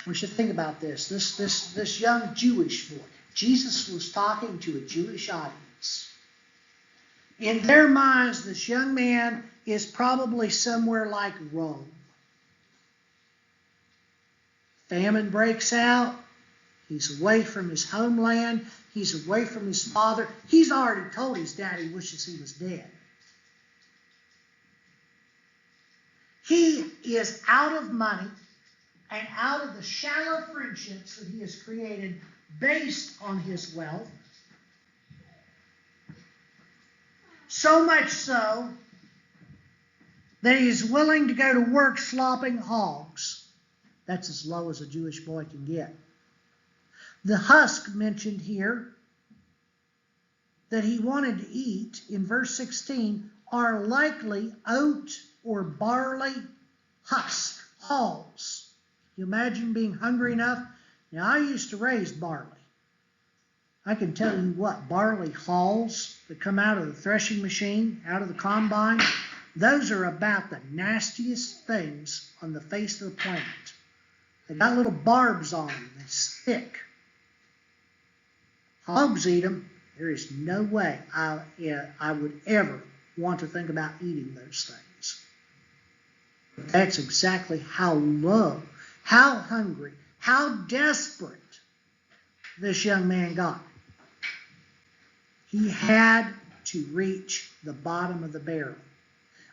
We should think about this. This young Jewish boy. Jesus was talking to a Jewish audience. In their minds, this young man is probably somewhere like Rome. Famine breaks out. He's away from his homeland. He's away from his father. He's already told his dad he wishes he was dead. He is out of money and out of the shallow friendships that he has created based on his wealth. So much so that he is willing to go to work slopping hogs. That's as low as a Jewish boy can get. The husk mentioned here that he wanted to eat in verse 16 are likely oat or barley husk, hulls. You imagine being hungry enough? Now, I used to raise barley. I can tell you what, barley hulls that come out of the threshing machine, out of the combine, those are about the nastiest things on the face of the planet. They got little barbs on them. They're thick. Hogs eat them. There is no way I would ever want to think about eating those things. But that's exactly how low, how hungry, how desperate this young man got. He had to reach the bottom of the barrel.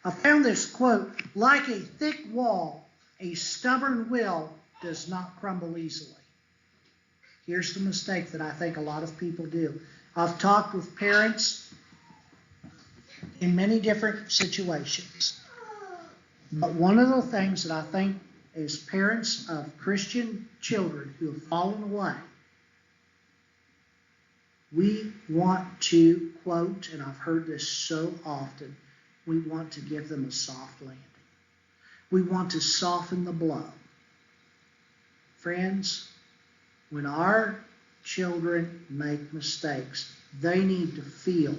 I found this quote, like a thick wall, a stubborn will does not crumble easily. Here's the mistake that I think a lot of people do. I've talked with parents in many different situations. But one of the things that I think as parents of Christian children who have fallen away, we want to, quote, and I've heard this so often, we want to give them a soft landing. We want to soften the blow. Friends, when our children make mistakes, they need to feel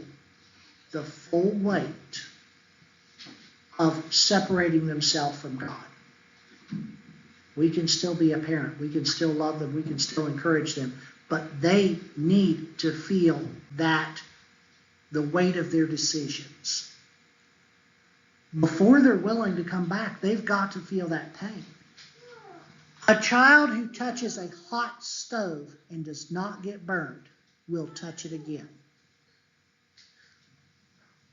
the full weight of separating themselves from God. We can still be a parent. We can still love them. We can still encourage them. But they need to feel that, the weight of their decisions. Before they're willing to come back, they've got to feel that pain. A child who touches a hot stove and does not get burned will touch it again.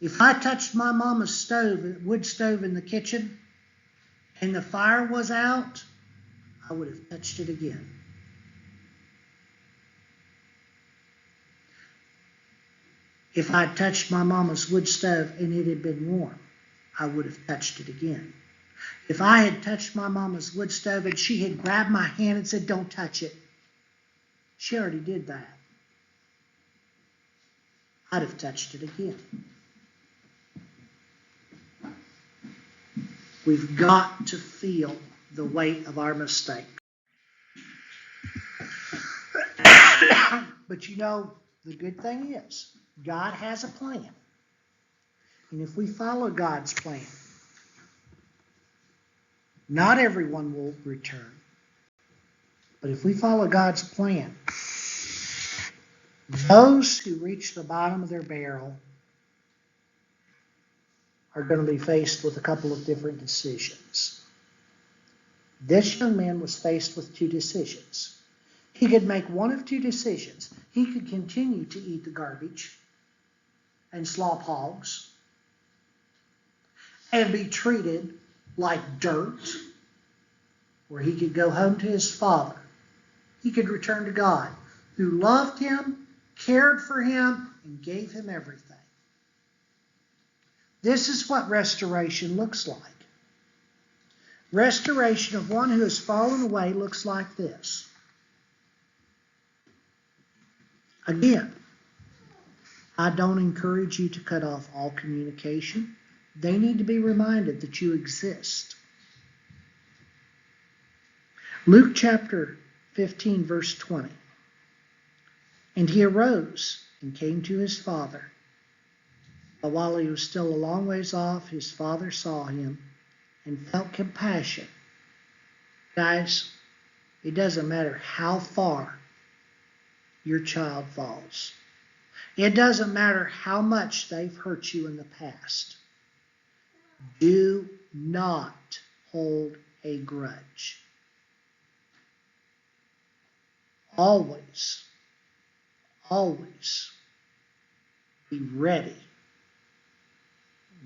If I touched my mama's stove, wood stove in the kitchen, and the fire was out, I would have touched it again. If I touched my mama's wood stove and it had been warm, I would have touched it again. If I had touched my mama's wood stove and she had grabbed my hand and said, "Don't touch it," she already did that. I'd have touched it again. We've got to feel the weight of our mistake. But you know, the good thing is, God has a plan. And if we follow God's plan, not everyone will return. But if we follow God's plan, those who reach the bottom of their barrel are going to be faced with a couple of different decisions. This young man was faced with two decisions. He could make one of two decisions. He could continue to eat the garbage and slop hogs and be treated like dirt, or he could go home to his father. He could return to God, who loved him, cared for him, and gave him everything. This is what restoration looks like. Restoration of one who has fallen away looks like this. Again, I don't encourage you to cut off all communication. They need to be reminded that you exist. Luke chapter 15, verse 20. And he arose and came to his father. But while he was still a long ways off, his father saw him and felt compassion. Guys, It doesn't matter how far your child falls. It doesn't matter how much they've hurt you in the past. Do not hold a grudge. Always, always be ready.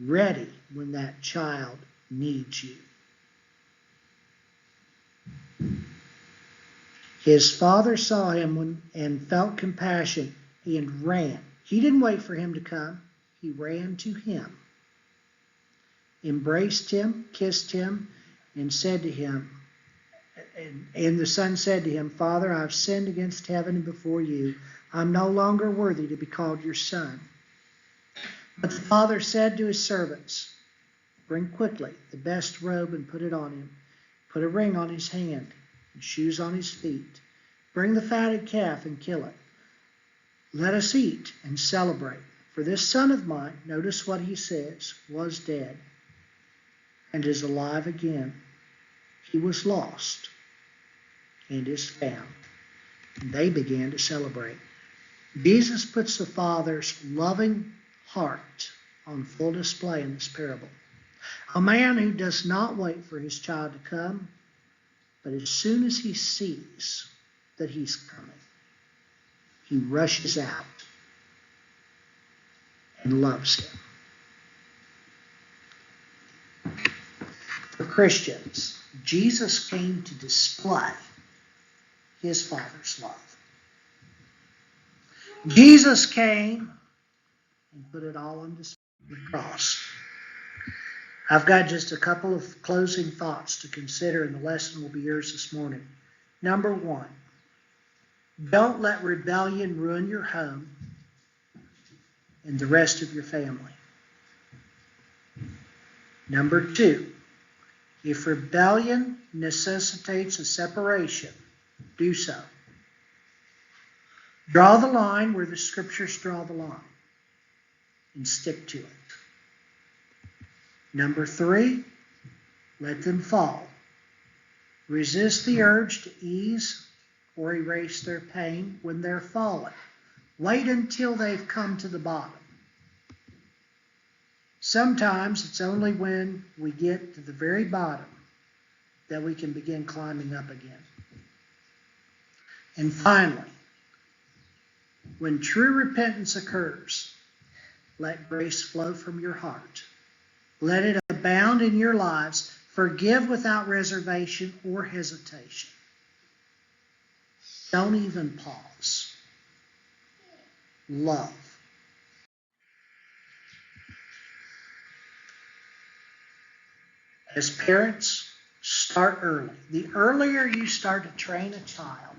Ready when that child needs you. His father saw him and felt compassion and ran. He didn't wait for him to come. He ran to him, embraced him, kissed him, and said to him, and the son said to him, Father, I've sinned against heaven and before you. I'm no longer worthy to be called your son. But the father said to his servants, bring quickly the best robe and put it on him. Put a ring on his hand and shoes on his feet. Bring the fatted calf and kill it. Let us eat and celebrate. For this son of mine, notice what he says, was dead and is alive again. He was lost and is found. And they began to celebrate. Jesus puts the Father's loving heart on full display in this parable. A man who does not wait for his child to come, but as soon as he sees that he's coming, he rushes out and loves him. For Christians, Jesus came to display his Father's love. Jesus came and put it all on display on the cross. I've got just a couple of closing thoughts to consider, and the lesson will be yours this morning. Number one, don't let rebellion ruin your home and the rest of your family. Number two, if rebellion necessitates a separation, do so. Draw the line where the Scriptures draw the line and stick to it. Number three, let them fall. Resist the urge to ease or erase their pain when they're fallen. Wait until they've come to the bottom. Sometimes it's only when we get to the very bottom that we can begin climbing up again. And finally, when true repentance occurs, let grace flow from your heart. Let it abound in your lives. Forgive without reservation or hesitation. Don't even pause. Love. As parents, start early. The earlier you start to train a child,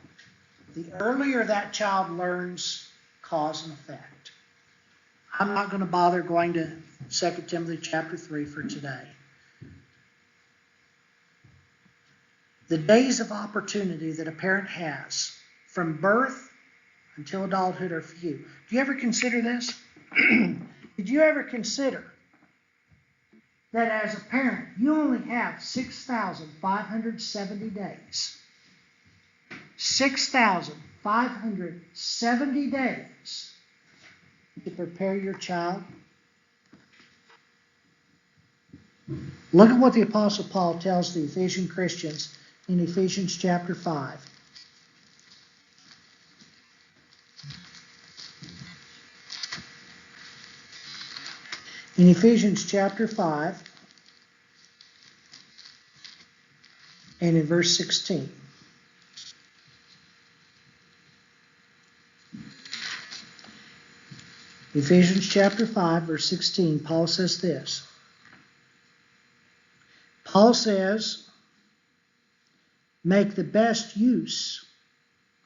the earlier that child learns cause and effect. I'm not going to bother going to 2 Timothy chapter 3 for today. The days of opportunity that a parent has from birth until adulthood are few. Do you ever consider this? Did you ever consider that as a parent, you only have 6,570 days? 6,570 days to prepare your child. Look at what the Apostle Paul tells the Ephesian Christians in Ephesians chapter 5. In Ephesians chapter 5 and in verse 16. Ephesians chapter 5, verse 16, Paul says this. Paul says, make the best use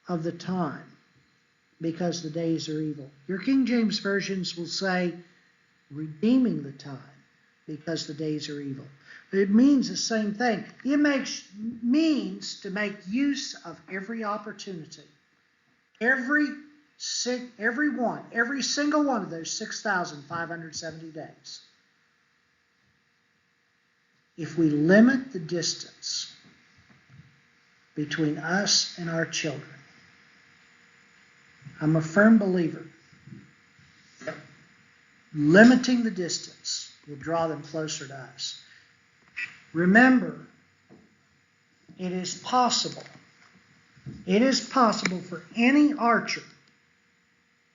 of the time because the days are evil. Your King James versions will say, redeeming the time because the days are evil. It means the same thing. It means to make use of every opportunity. Every single one of those 6,570 days. If we limit the distance between us and our children. I'm a firm believer that limiting the distance will draw them closer to us. Remember, it is possible for any archer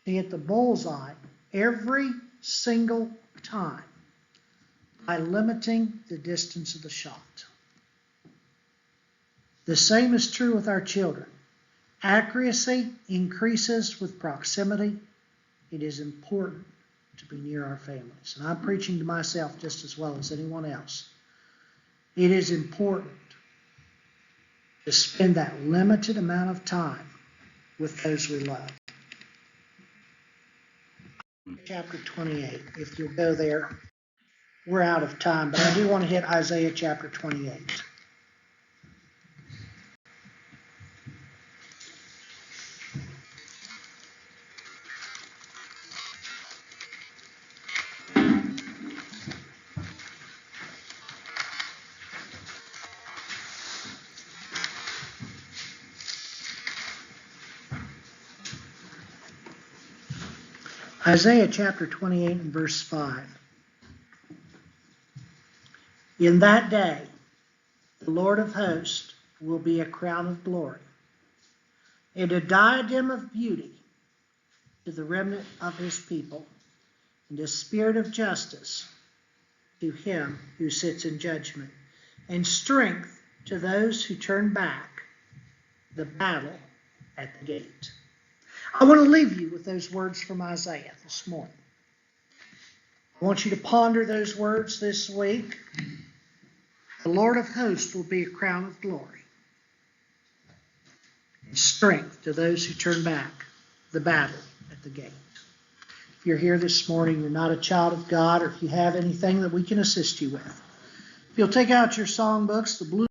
to hit the bullseye every single time by limiting the distance of the shot. The same is true with our children. Accuracy increases with proximity. It is important to be near our families. And I'm preaching to myself just as well as anyone else. It is important to spend that limited amount of time with those we love. Chapter 28, if you'll go there. We're out of time, but I do want to hit Isaiah chapter 28. Isaiah chapter 28 and verse 5. In that day, the Lord of hosts will be a crown of glory and a diadem of beauty to the remnant of his people, and a spirit of justice to him who sits in judgment, and strength to those who turn back the battle at the gate. I want to leave you with those words from Isaiah this morning. I want you to ponder those words this week. The Lord of hosts will be a crown of glory and strength to those who turn back the battle at the gate. If you're here this morning, you're not a child of God, or if you have anything that we can assist you with, if you'll take out your songbooks, the blue